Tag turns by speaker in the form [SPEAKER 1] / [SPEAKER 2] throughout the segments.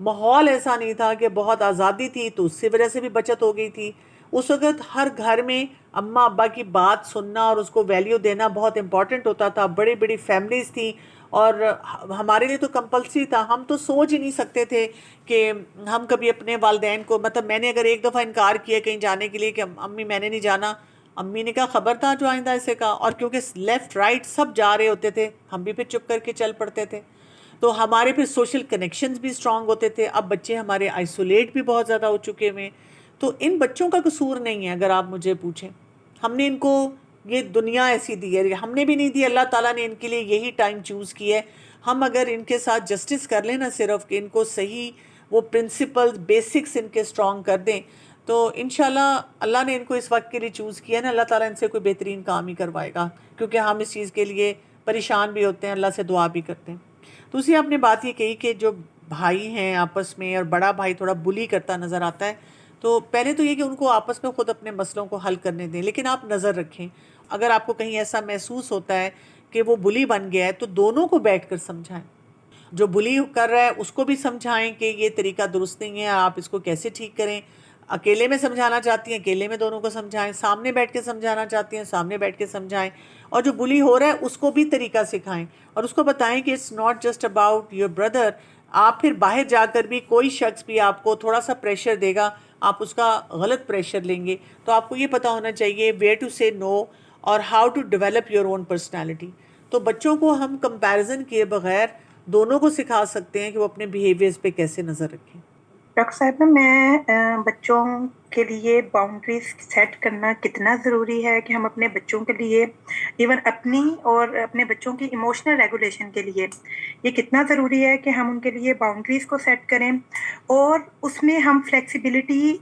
[SPEAKER 1] ماحول ایسا نہیں تھا کہ بہت آزادی تھی تو اس سے وجہ سے بھی بچت ہو گئی تھی. اس وقت ہر گھر میں اماں ابا کی بات سننا اور اس کو ویلیو دینا بہت امپورٹنٹ ہوتا تھا. بڑی بڑی فیملیز تھیں اور ہمارے لیے تو کمپلسری تھا. ہم تو سوچ ہی نہیں سکتے تھے کہ ہم کبھی اپنے والدین کو، مطلب میں نے اگر ایک دفعہ انکار کیا کہیں جانے کے لیے کہ امی میں نے نہیں جانا، امی نے کہا خبر تھا جو آئندہ ایسے کہا. اور کیونکہ لیفٹ رائٹ سب جا رہے ہوتے تھے ہم بھی پھر چپ کر کے چل پڑتے تھے. تو ہمارے پھر سوشل کنیکشنز بھی اسٹرانگ ہوتے تھے. اب بچے ہمارے آئسولیٹ بھی بہت زیادہ ہو چکے ہوئے. تو ان بچوں کا قصور نہیں ہے اگر آپ مجھے پوچھیں. ہم نے ان کو یہ دنیا ایسی دی ہے، ہم نے بھی نہیں دی، اللہ تعالیٰ نے ان کے لیے یہی ٹائم چوز کیا ہے. ہم اگر ان کے ساتھ جسٹس کر لیں نا، صرف کہ ان کو صحیح وہ پرنسپل بیسکس ان کے اسٹرانگ کر دیں، تو انشاءاللہ اللہ نے ان کو اس وقت کے لیے چوز کیا ہے نا، اللہ تعالیٰ ان سے کوئی بہترین کام ہی کروائے گا. کیونکہ ہم اس چیز کے لیے پریشان بھی ہوتے ہیں، اللہ سے دعا بھی کرتے ہیں. دوسری آپ نے بات یہ کہی کہ جو بھائی ہیں آپس میں اور بڑا بھائی تھوڑا بلی کرتا نظر آتا ہے، تو پہلے تو یہ کہ ان کو آپس میں خود اپنے مسئلوں کو حل کرنے دیں. لیکن آپ نظر رکھیں، اگر آپ کو کہیں ایسا محسوس ہوتا ہے کہ وہ بلی بن گیا ہے تو دونوں کو بیٹھ کر سمجھائیں. جو بلی کر رہا ہے اس کو بھی سمجھائیں کہ یہ طریقہ درست نہیں ہے، آپ اس کو کیسے ٹھیک کریں. اکیلے میں سمجھانا چاہتی ہیں اکیلے میں دونوں کو سمجھائیں، سامنے بیٹھ کے سمجھانا چاہتی ہیں سامنے بیٹھ کے سمجھائیں. اور جو بلی ہو رہا ہے اس کو بھی طریقہ سکھائیں اور اس کو بتائیں کہ it's not just about your brother. آپ پھر باہر جا کر بھی کوئی شخص بھی آپ کو تھوڑا سا پریشر دے گا، آپ اس کا غلط پریشر لیں گے. تو آپ کو یہ پتہ ہونا چاہیے ویئر ٹو سے نو اور how to develop your own personality. تو بچوں کو ہم کمپیریزن کیے بغیر دونوں کو سکھا سکتے ہیں کہ وہ اپنے بیہیویئرز پہ کیسے نظر رکھیں.
[SPEAKER 2] ڈاکٹر صاحبہ، میں بچوں کے لیے باؤنڈریز سیٹ کرنا کتنا ضروری ہے کہ ہم اپنے بچوں کے لیے، ایون اپنی اور اپنے بچوں کی ایموشنل ریگولیشن کے لیے، یہ کتنا ضروری ہے کہ ہم ان کے لیے باؤنڈریز کو سیٹ کریں اور اس میں ہم فلیکسیبلٹی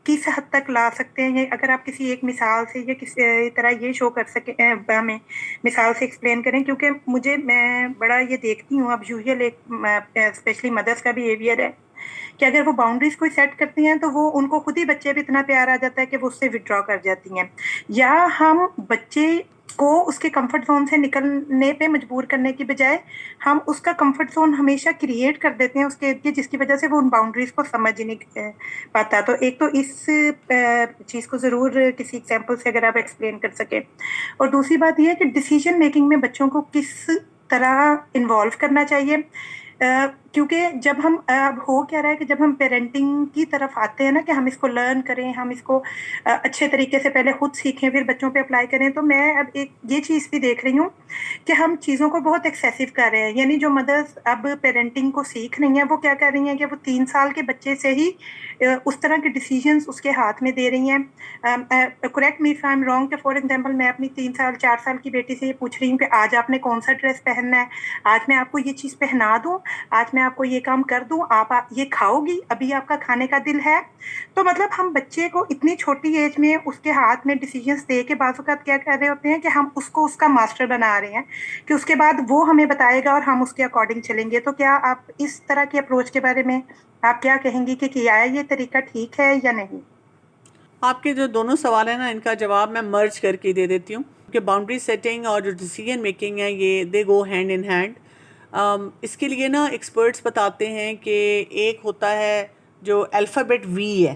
[SPEAKER 2] کس حد تک لا سکتے ہیں. اگر آپ کسی ایک مثال سے یا کسی طرح یہ شو کر سکیں، ہمیں مثال سے ایکسپلین کریں. کیونکہ میں بڑا یہ دیکھتی ہوں اب یوزول ایک اسپیشلی مدرس کا بیہیویئر ہے کہ اگر وہ باؤنڈریز کوئی سیٹ کرتی ہیں تو وہ ان کو خود ہی بچے بھی اتنا پیار آ جاتا ہے کہ وہ اس سے وڈرا کر جاتی ہیں، یا ہم بچے کو اس کے کمفرٹ زون سے نکلنے پہ مجبور کرنے کی بجائے ہم اس کا کمفرٹ زون ہمیشہ کریٹ کر دیتے ہیں اس کے ارد گرد، جس کی وجہ سے وہ ان باؤنڈریز کو سمجھ ہی نہیں پاتا. تو ایک تو اس چیز کو ضرور کسی ایگزامپل سے اگر آپ ایکسپلین کر سکیں. اور دوسری بات یہ ہے کہ ڈیسیجن میکنگ میں بچوں کو کس طرح انوالو کرنا چاہیے. کیونکہ جب ہم اب ہو کیا رہا ہے کہ جب ہم پیرنٹنگ کی طرف آتے ہیں نا کہ ہم اس کو لرن کریں، ہم اس کو اچھے طریقے سے پہلے خود سیکھیں پھر بچوں پہ اپلائی کریں، تو میں اب ایک یہ چیز بھی دیکھ رہی ہوں کہ ہم چیزوں کو بہت ایکسیسو کر رہے ہیں. یعنی جو مدرس اب پیرنٹنگ کو سیکھ رہی ہیں وہ کیا کر رہی ہیں کہ وہ 3 سال کے بچے سے ہی اس طرح کے ڈیسیجنز اس کے ہاتھ میں دے رہی ہیں. Correct me if I am wrong کہ فار ایگزامپل میں اپنی 3 سال 4 سال کی بیٹی سے یہ پوچھ رہی ہوں کہ آج آپ نے کون سا ڈریس پہننا ہے، آج میں آپ کو یہ چیز پہنا دوں، آج میں آپ کو یہ کام کر دوں، آپ یہ کھاؤ گی، ابھی آپ کا کھانے کا دل ہے. تو مطلب ہم بچے کو اتنی چھوٹی ایج میں اس کے ہاتھ میں ڈیسیجنز دے کے بعض اوقات کیا کر رہے ہوتے ہیں کہ ہم اس کو اس کا ماسٹر بنا رہے ہیں کہ اس کے بعد وہ ہمیں بتائے گا اور ہم اس کے اکارڈنگ چلیں گے. تو کیا آپ اس طرح کی اپروچ کے بارے میں آپ کیا کہیں گی کہ کیا ہے یہ طریقہ ٹھیک ہے یا نہیں؟
[SPEAKER 1] آپ کے جو دونوں سوال ہیں نا ان کا جواب میں مرج کر کے دے دیتی ہوں کہ باؤنڈری سیٹنگ اور جو ڈیسیجن میکنگ ہے یہ دے گو ہینڈ ان ہینڈ. اس کے لیے نا ایکسپرٹس بتاتے ہیں کہ ایک ہوتا ہے جو الفابیٹ وی ہے،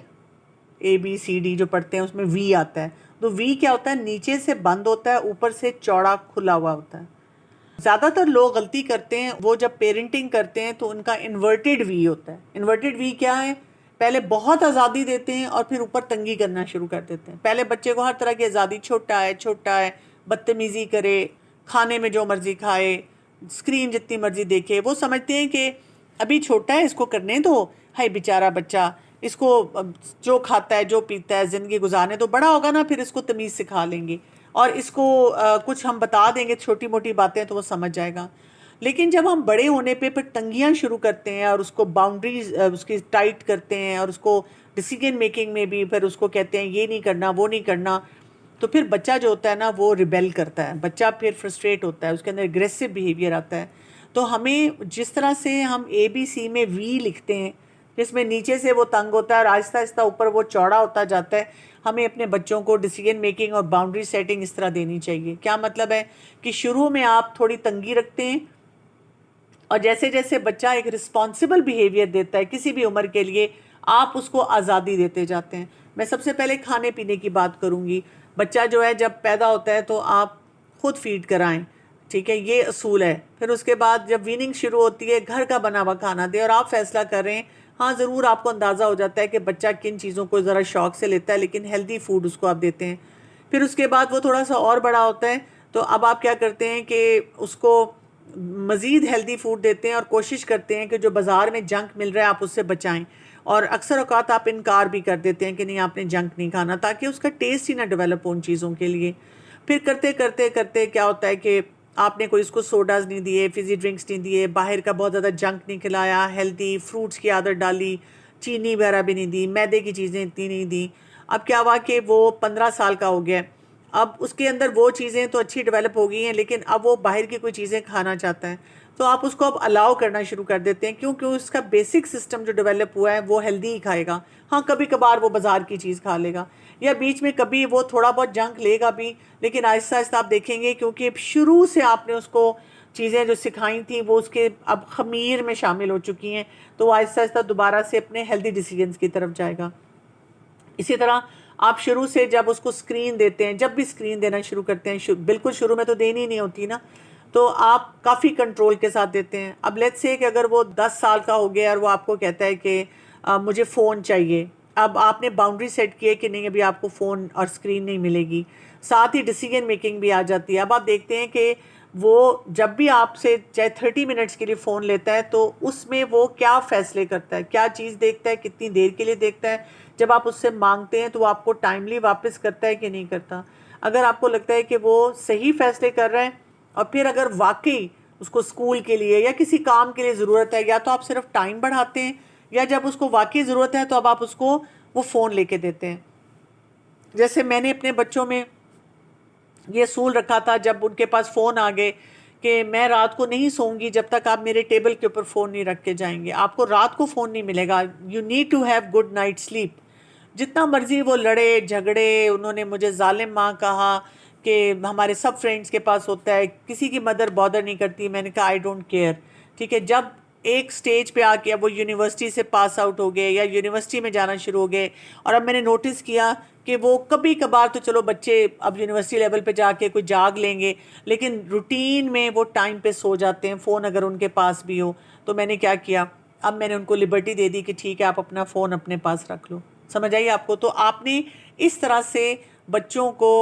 [SPEAKER 1] ABCD جو پڑھتے ہیں اس میں وی آتا ہے. تو وی کیا ہوتا ہے؟ نیچے سے بند ہوتا ہے، اوپر سے چوڑا کھلا ہوا ہوتا ہے. زیادہ تر لوگ غلطی کرتے ہیں، وہ جب پیرنٹنگ کرتے ہیں تو ان کا انورٹڈ وی ہوتا ہے. انورٹڈ وی کیا ہے؟ پہلے بہت آزادی دیتے ہیں اور پھر اوپر تنگی کرنا شروع کر دیتے ہیں. پہلے بچے کو ہر طرح کی آزادی، چھوٹا ہے بدتمیزی کرے، کھانے میں جو مرضی کھائے، اسکرین جتنی مرضی دیکھے. وہ سمجھتے ہیں کہ ابھی چھوٹا ہے اس کو کرنے دو، ہائی بیچارہ بچہ، اس کو جو کھاتا ہے جو پیتا ہے زندگی گزارنے تو بڑا ہوگا نا پھر اس کو تمیز سکھا لیں گے اور اس کو کچھ ہم بتا دیں گے چھوٹی موٹی باتیں تو وہ سمجھ جائے گا. لیکن جب ہم بڑے ہونے پہ پھر تنگیاں شروع کرتے ہیں اور اس کو باؤنڈریز اس کی ٹائٹ کرتے ہیں اور اس کو ڈیسیجن میکنگ میں بھی پھر اس کو کہتے ہیں یہ نہیں کرنا وہ نہیں کرنا، تو پھر بچہ جو ہوتا ہے نا وہ ریبیل کرتا ہے، بچہ پھر فرسٹریٹ ہوتا ہے، اس کے اندر اگریسو بیہیویئر آتا ہے. تو ہمیں جس طرح سے ہم ABC میں وی لکھتے ہیں جس میں نیچے سے وہ تنگ ہوتا ہے اور آہستہ آہستہ اوپر وہ چوڑا ہوتا جاتا ہے، ہمیں اپنے بچوں کو ڈیسیجن میکنگ اور باؤنڈری سیٹنگ اس طرح دینی چاہیے. کیا مطلب ہے کہ شروع میں آپ تھوڑی تنگی رکھتے ہیں اور جیسے جیسے بچہ ایک رسپانسبل بیہیویئر دیتا ہے کسی بھی عمر کے لیے، آپ اس کو آزادی دیتے جاتے ہیں. میں سب سے پہلے کھانے پینے کی بات کروں گی. بچہ جو ہے جب پیدا ہوتا ہے تو آپ خود فیڈ کرائیں، ٹھیک ہے، یہ اصول ہے. پھر اس کے بعد جب ویننگ شروع ہوتی ہے گھر کا بنا ہوا کھانا دے، اور آپ فیصلہ کر رہے ہیں. ہاں ضرور آپ کو اندازہ ہو جاتا ہے کہ بچہ کن چیزوں کو ذرا شوق سے لیتا ہے، لیکن ہیلدی فوڈ اس کو آپ دیتے ہیں. پھر اس کے بعد وہ تھوڑا سا اور بڑا ہوتا ہے تو اب آپ کیا کرتے ہیں کہ اس کو مزید ہیلدی فوڈ دیتے ہیں، اور کوشش کرتے ہیں کہ جو بازار میں جنک مل رہا ہے آپ اس سے بچائیں. اور اکثر اوقات آپ انکار بھی کر دیتے ہیں کہ نہیں آپ نے جنک نہیں کھانا، تاکہ اس کا ٹیسٹ ہی نہ ڈیولپ ہو ان چیزوں کے لیے. پھر کرتے کرتے کرتے کیا ہوتا ہے کہ آپ نے کوئی اس کو سوڈاز نہیں دیے، فزی ڈرنکس نہیں دیے، باہر کا بہت زیادہ جنک نہیں کھلایا، ہیلدی فروٹس کی عادت ڈالی، چینی وغیرہ بھی نہیں دی، میدے کی چیزیں اتنی نہیں دی. اب کیا ہوا کہ وہ 15 سال کا ہو گیا. اب اس کے اندر وہ چیزیں تو اچھی ڈیولپ ہو گئی ہیں، لیکن اب وہ باہر کی کوئی چیزیں کھانا چاہتا ہے. تو آپ اس کو اب الاؤ کرنا شروع کر دیتے ہیں، کیونکہ اس کا بیسک سسٹم جو ڈیولپ ہوا ہے وہ ہیلدی ہی کھائے گا. ہاں کبھی کبھار وہ بازار کی چیز کھا لے گا، یا بیچ میں کبھی وہ تھوڑا بہت جنک لے گا بھی، لیکن آہستہ آہستہ آپ دیکھیں گے کیونکہ شروع سے آپ نے اس کو چیزیں جو سکھائی تھیں وہ اس کے اب خمیر میں شامل ہو چکی ہیں، تو وہ آہستہ آہستہ دوبارہ سے اپنے ہیلدی ڈیسیجنز کی طرف جائے گا. اسی طرح آپ شروع سے جب اس کو اسکرین دیتے ہیں، جب بھی اسکرین دینا شروع کرتے ہیں، بالکل شروع میں تو دینی نہیں ہوتی نا، تو آپ کافی کنٹرول کے ساتھ دیتے ہیں. اب لیٹس سے کہ اگر وہ 10 سال کا ہو گیا اور وہ آپ کو کہتا ہے کہ مجھے فون چاہیے، اب آپ نے باؤنڈری سیٹ کی ہے کہ نہیں ابھی آپ کو فون اور اسکرین نہیں ملے گی. ساتھ ہی ڈیسیجن میکنگ بھی آ جاتی ہے. اب آپ دیکھتے ہیں کہ وہ جب بھی آپ سے چاہے 30 منٹس کے لیے فون لیتا ہے تو اس میں وہ کیا فیصلے کرتا ہے، کیا چیز دیکھتا ہے، کتنی دیر کے لیے دیکھتا ہے. جب آپ اس سے مانگتے ہیں تو وہ آپ کو ٹائملی واپس کرتا ہے کہ نہیں کرتا. اگر آپ کو لگتا ہے کہ وہ صحیح فیصلے کر رہا ہے، اور پھر اگر واقعی اس کو اسکول کے لیے یا کسی کام کے لیے ضرورت ہے، یا تو آپ صرف ٹائم بڑھاتے ہیں، یا جب اس کو واقعی ضرورت ہے تو اب آپ اس کو وہ فون لے کے دیتے ہیں. جیسے میں نے اپنے بچوں میں یہ اصول رکھا تھا جب ان کے پاس فون آ گئے کہ میں رات کو نہیں سوؤں گی جب تک آپ میرے ٹیبل کے اوپر فون نہیں رکھ کے جائیں گے. آپ کو رات کو فون نہیں ملے گا. You need to have good night sleep. جتنا مرضی وہ لڑے جھگڑے، انہوں نے مجھے ظالم ماں کہا کہ ہمارے سب فرینڈز کے پاس ہوتا ہے، کسی کی مدر بادر نہیں کرتی. میں نے کہا آئی ڈونٹ کیئر. ٹھیک ہے، جب ایک سٹیج پہ آ کے اب وہ یونیورسٹی سے پاس آؤٹ ہو گئے یا یونیورسٹی میں جانا شروع ہو گئے، اور اب میں نے نوٹس کیا کہ وہ کبھی کبھار تو چلو بچے اب یونیورسٹی لیول پہ جا کے کوئی جاگ لیں گے، لیکن روٹین میں وہ ٹائم پہ سو جاتے ہیں، فون اگر ان کے پاس بھی ہو. تو میں نے کیا کیا، اب میں نے ان کو لبرٹی دے دی کہ ٹھیک ہے آپ اپنا فون اپنے پاس رکھ لو. سمجھ آئیے آپ کو؟ تو آپ نے اس طرح سے بچوں کو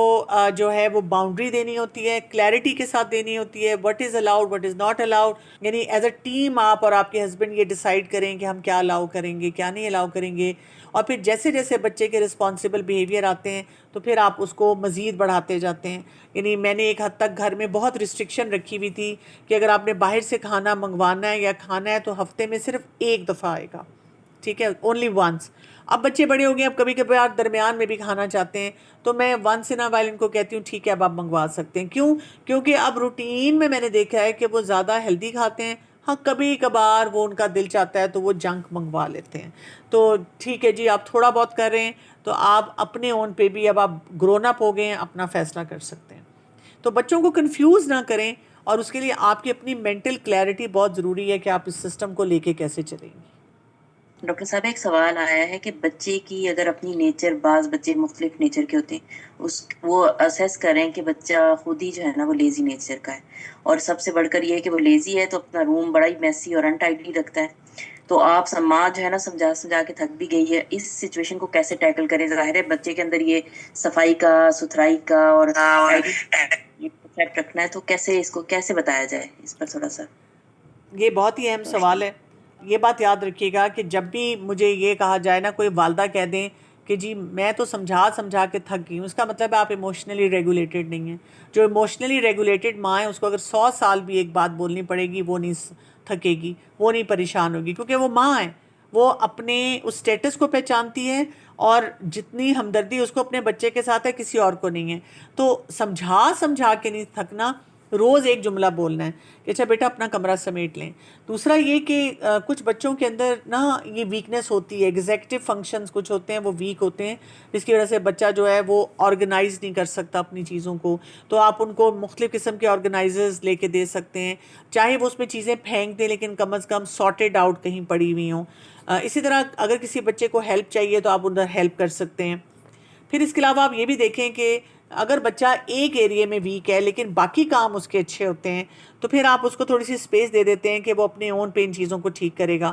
[SPEAKER 1] جو ہے وہ باؤنڈری دینی ہوتی ہے، کلیئرٹی کے ساتھ دینی ہوتی ہے، what is allowed what is not allowed. یعنی ایز اے ٹیم آپ اور آپ کے ہسبینڈ یہ ڈیسائیڈ کریں کہ ہم کیا الاؤ کریں گے کیا نہیں الاؤ کریں گے. اور پھر جیسے جیسے بچے کے رسپانسبل بیہیویئر آتے ہیں تو پھر آپ اس کو مزید بڑھاتے جاتے ہیں. یعنی میں نے ایک حد تک گھر میں بہت ریسٹرکشن رکھی ہوئی تھی کہ اگر آپ نے باہر سے کھانا منگوانا ہے یا کھانا ہے تو ہفتے میں صرف ایک دفعہ آئے گا، ٹھیک ہے، اونلی ونس. اب بچے بڑے ہو گئے، اب کبھی کبھی آپ درمیان میں بھی کھانا چاہتے ہیں تو میں once in a while in کو کہتی ہوں ٹھیک ہے اب آپ منگوا سکتے ہیں. کیوں؟ کیونکہ اب روٹین میں نے دیکھا ہے کہ وہ زیادہ ہیلدی کھاتے ہیں. ہاں کبھی کبھار وہ ان کا دل چاہتا ہے تو وہ جنک منگوا لیتے ہیں. تو ٹھیک ہے جی، آپ تھوڑا بہت کر رہے ہیں تو آپ اپنے اون پہ بھی اب آپ گرون اپ ہو گئے ہیں، اپنا فیصلہ کر سکتے ہیں. تو بچوں کو کنفیوز نہ کریں، اور اس کے لیے آپ کی اپنی مینٹل کلیئرٹی بہت ضروری ہے کہ آپ اس سسٹم کو لے کے کیسے چلیں گے.
[SPEAKER 3] ڈاکٹر صاحب ایک سوال آیا ہے کہ بچے کی اگر اپنی نیچر، بعض بچے مختلف نیچر کے ہوتے ہیں، وہ اسیس کریں کہ بچہ خود ہی جو ہے نا وہ لیزی نیچر کا ہے، اور سب سے بڑھ کر یہ ہے کہ وہ لیزی ہے تو اپنا روم بڑا ہی میسی اور انٹائڈلی رکھتا ہے. تو آپ ماں جو ہے نا سمجھا کے تھک بھی گئی ہے، اس سچویشن کو کیسے ٹیکل کریں؟ ظاہر ہے بچے کے اندر یہ صفائی کا، ستھرائی کا اور افیکٹ رکھنا ہے، تو کیسے اس کو کیسے بتایا جائے؟ اس پر تھوڑا سا.
[SPEAKER 1] یہ بہت ہی اہم سوال ہے. یہ بات یاد رکھیے گا کہ جب بھی مجھے یہ کہا جائے نا، کوئی والدہ کہہ دیں کہ جی میں تو سمجھا کے تھک گئی ہوں، اس کا مطلب ہے آپ ایموشنلی ریگولیٹڈ نہیں ہیں. جو ایموشنلی ریگولیٹڈ ماں ہے اس کو اگر 100 سال بھی ایک بات بولنی پڑے گی وہ نہیں تھکے گی، وہ نہیں پریشان ہوگی، کیونکہ وہ ماں ہے، وہ اپنے اس سٹیٹس کو پہچانتی ہے، اور جتنی ہمدردی اس کو اپنے بچے کے ساتھ ہے کسی اور کو نہیں ہے. تو سمجھا کے نہیں تھکنا. روز ایک جملہ بولنا ہے کہ اچھا بیٹا اپنا کمرہ سمیٹ لیں. دوسرا یہ کہ کچھ بچوں کے اندر نا یہ ویکنیس ہوتی ہے، ایگزیکٹو فنکشنز کچھ ہوتے ہیں وہ ویک ہوتے ہیں، جس کی وجہ سے بچہ جو ہے وہ آرگنائز نہیں کر سکتا اپنی چیزوں کو. تو آپ ان کو مختلف قسم کے آرگنائزرز لے کے دے سکتے ہیں، چاہے وہ اس میں چیزیں پھینک دیں لیکن کم از کم سارٹیڈ آؤٹ کہیں پڑی ہوئی ہوں. اسی طرح اگر کسی بچے کو ہیلپ چاہیے تو آپ ادھر ہیلپ کر سکتے ہیں. پھر اس کے علاوہ آپ یہ بھی دیکھیں کہ اگر بچہ ایک ایریے میں ویک ہے لیکن باقی کام اس کے اچھے ہوتے ہیں تو پھر آپ اس کو تھوڑی سی اسپیس دے دیتے ہیں کہ وہ اپنے اون پہ ان چیزوں کو ٹھیک کرے گا.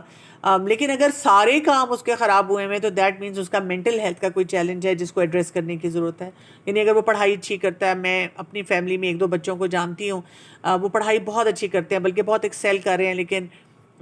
[SPEAKER 1] لیکن اگر سارے کام اس کے خراب ہوئے ہیں تو دیٹ مینز اس کا مینٹل ہیلتھ کا کوئی چیلنج ہے جس کو ایڈریس کرنے کی ضرورت ہے. یعنی اگر وہ پڑھائی اچھی کرتا ہے، میں اپنی فیملی میں ایک دو بچوں کو جانتی ہوں وہ پڑھائی بہت اچھی کرتے ہیں بلکہ بہت ایکسیل کر رہے ہیں لیکن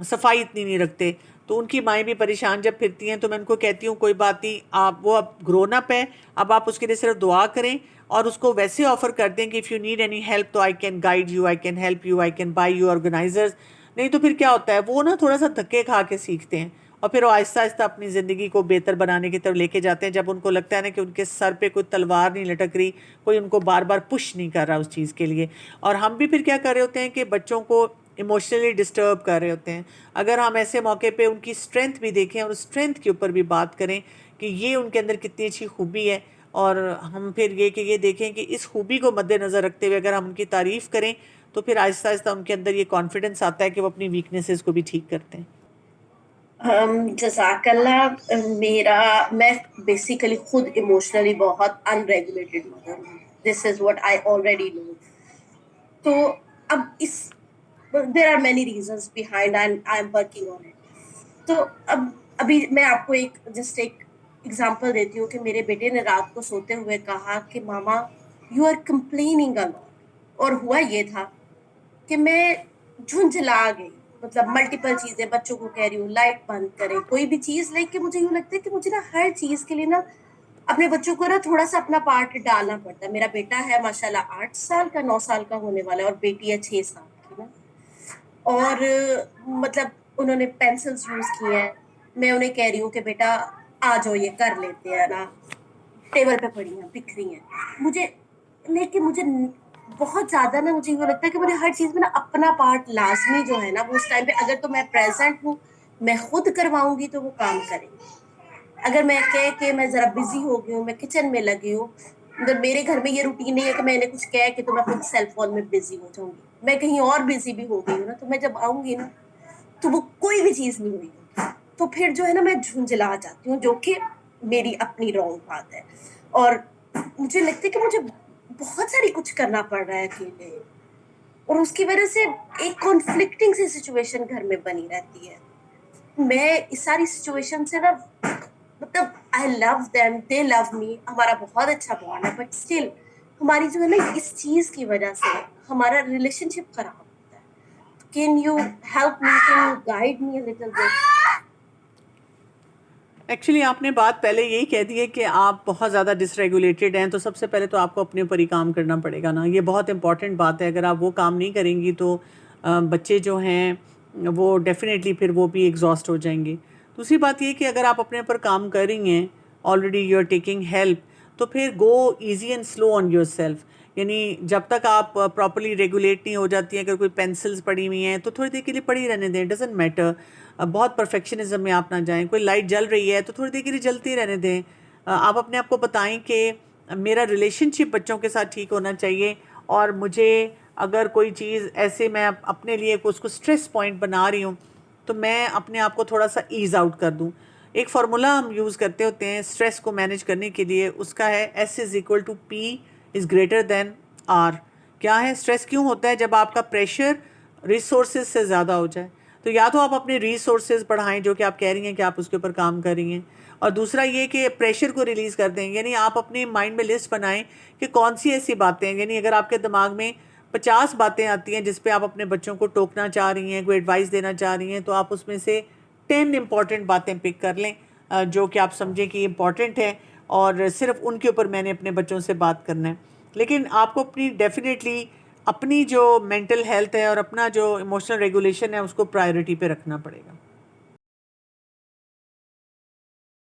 [SPEAKER 1] صفائی اتنی نہیں رکھتے، تو ان کی مائیں بھی پریشان جب پھرتی ہیں تو میں ان کو کہتی ہوں کوئی بات نہیں، آپ وہ اب گرون اپ ہے، اب آپ اس کے لیے صرف دعا کریں اور اس کو ویسے آفر کر دیں کہ if you need any help تو I can guide you, I can help you, I can buy you organizers. نہیں تو پھر کیا ہوتا ہے وہ نا تھوڑا سا دھکے کھا کے سیکھتے ہیں اور پھر وہ آہستہ آہستہ اپنی زندگی کو بہتر بنانے کی طرف لے کے جاتے ہیں جب ان کو لگتا ہے نا کہ ان کے سر پہ کوئی تلوار نہیں لٹک رہی، کوئی ان کو بار بار پش نہیں کر رہا اس چیز کے لیے. اور ہم بھی پھر کیا کر رہے ہوتے ہیں کہ بچوں کو ایموشنلی ڈسٹرب کر رہے ہوتے ہیں. اگر ہم ایسے موقع پہ ان کی اسٹرینتھ بھی دیکھیں اور اسٹرینتھ کے اوپر بھی بات کریں کہ یہ ان کے اندر کتنی اچھی خوبی ہے، اور ہم پھر یہ کہ یہ دیکھیں کہ اس خوبی کو مد نظر رکھتے ہوئے اگر ہم ان کی تعریف کریں تو پھر آہستہ آہستہ ان کے اندر یہ کانفیڈنس آتا ہے کہ وہ اپنی ویکنیسز کو بھی ٹھیک کرتے ہیں.
[SPEAKER 4] جزاک اللہ. میں بیسیکلی خود ایموشنلی بہت ان ریگولیٹڈ مدر ہوں. This is what I already know. تو اب there are many reasons behind and I am working on it. تو ابھی میں آپ کو ایک ایگزامپل دیتی ہوں کہ میرے بیٹے نے رات کو سوتے ہوئے کہا کہ ماما یو آر کمپلیننگ اے لاٹ. اور ہوا یہ تھا کہ میں جھنجھلا گئی، مطلب ملٹیپل چیزیں بچوں کو کہہ رہی ہوں لائٹ بند کریں، کوئی بھی چیز لائک کہ مجھے یوں لگتا ہے کہ مجھے نا ہر چیز کے لیے نا اپنے بچوں کو نا تھوڑا سا اپنا پارٹ ڈالنا پڑتا ہے. میرا بیٹا ہے ماشاءاللہ 8 سال کا، 9 سال کا ہونے والا ہے، اور بیٹی ہے 6 سال کی نا. اور مطلب انہوں نے پینسلز یوز کی ہیں، میں انہیں کہہ رہی ہوں کہ بیٹا آ جاؤ یہ کر لیتے ہیں نا، ٹیبل پہ پڑی ہیں بکھری ہیں. لیکن مجھے بہت زیادہ نا مجھے یہ لگتا ہے کہ مجھے ہر چیز میں نا اپنا پارٹ لازمی جو ہے نا وہ اس ٹائم پہ اگر تو میں پریزنٹ ہوں میں خود کرواؤں گی تو وہ کام کریں گی. اگر میں کہ میں ذرا بزی ہو گئی ہوں، میں کچن میں لگی ہوں، میرے گھر میں یہ روٹین نہیں ہے کہ میں نے کچھ کہا کہ تو میں خود سیل فون میں بزی ہو جاؤں گی. میں کہیں اور بزی بھی ہو گئی ہوں نا تو میں جب آؤں گی نا تو وہ کوئی بھی چیز نہیں ہوئی ہوگی، تو پھر جو ہے نا میں جھنجھلا جاتی ہوں، جو کہ میری اپنی رانگ بات ہے. اور مجھے لگتا ہے کہ مجھے بہت ساری کچھ کرنا پڑ رہا ہے اکیلے، اور اس کی وجہ سے ایک کانفلکٹنگ سی سچویشن گھر میں بنی رہتی ہے. میں اس ساری سچویشن سے نا مطلب آئی لو دیم، دے لو می، ہمارا بہت اچھا بانڈ ہے، بٹ اسٹل ہماری جو ہے نا اس چیز کی وجہ سے ہمارا ریلیشن شپ خراب ہوتا ہے. Can you help me, can you guide me a little bit?
[SPEAKER 1] Actually آپ نے بات پہلے یہی کہہ دی ہے کہ آپ بہت زیادہ ڈس ریگولیٹڈ ہیں، تو سب سے پہلے تو آپ کو اپنے اوپر ہی کام کرنا پڑے گا نا. یہ بہت امپورٹنٹ بات ہے. اگر آپ وہ کام نہیں کریں گی تو بچے جو ہیں وہ ڈیفینیٹلی پھر وہ بھی ایگزاسٹ ہو جائیں گے. دوسری بات یہ کہ اگر آپ اپنے اوپر کام کر رہی ہیں، already you are taking help, تو پھر go easy and slow on yourself. یعنی جب تک آپ پراپرلی ریگولیٹ نہیں ہو جاتی ہیں، اگر کوئی پینسلز پڑی ہوئی ہیں تو تھوڑی دیر کے لیے پڑی رہنے دیں، ڈزنٹ میٹر. بہت پرفیکشنزم میں آپ نہ جائیں. کوئی لائٹ جل رہی ہے تو تھوڑی دیر کے لیے جلتی رہنے دیں. آپ اپنے آپ کو بتائیں کہ میرا ریلیشن شپ بچوں کے ساتھ ٹھیک ہونا چاہیے، اور مجھے اگر کوئی چیز ایسے میں اپنے لیے اس کو اسٹریس پوائنٹ بنا رہی ہوں تو میں اپنے آپ کو تھوڑا سا ایز آؤٹ کر دوں. ایک فارمولا ہم یوز کرتے ہوتے ہیں اسٹریس کو مینیج کرنے کے لیے، اس کا ہے S=P=R. کیا ہے اسٹریس کیوں ہوتا ہے؟ جب آپ کا پریشر ریسورسز سے زیادہ ہو جائے. تو یا تو آپ اپنے ریسورسز بڑھائیں جو کہ آپ کہہ رہی ہیں کہ آپ اس کے اوپر کام کر رہی ہیں، اور دوسرا یہ کہ پریشر کو ریلیز کر دیں. یعنی آپ اپنے مائنڈ میں لسٹ بنائیں کہ کون سی ایسی باتیں، یعنی اگر آپ کے دماغ میں 50 باتیں آتی ہیں جس پہ آپ اپنے بچوں کو ٹوکنا چاہ رہی ہیں، کوئی ایڈوائس دینا چاہ رہی ہیں، تو آپ اس میں سے 10 امپورٹنٹ باتیں پک کر لیں جو کہ آپ سمجھیں کہ امپورٹنٹ ہے، اور صرف ان کے اوپر میں نے اپنے بچوں سے بات کرنا ہے. لیکن آپ کو اپنی ڈیفینیٹلی اپنی جو مینٹل ہیلتھ ہے اور اپنا جو ایموشنل ریگولیشن ہے اس کو پرائیورٹی پہ رکھنا پڑے گا.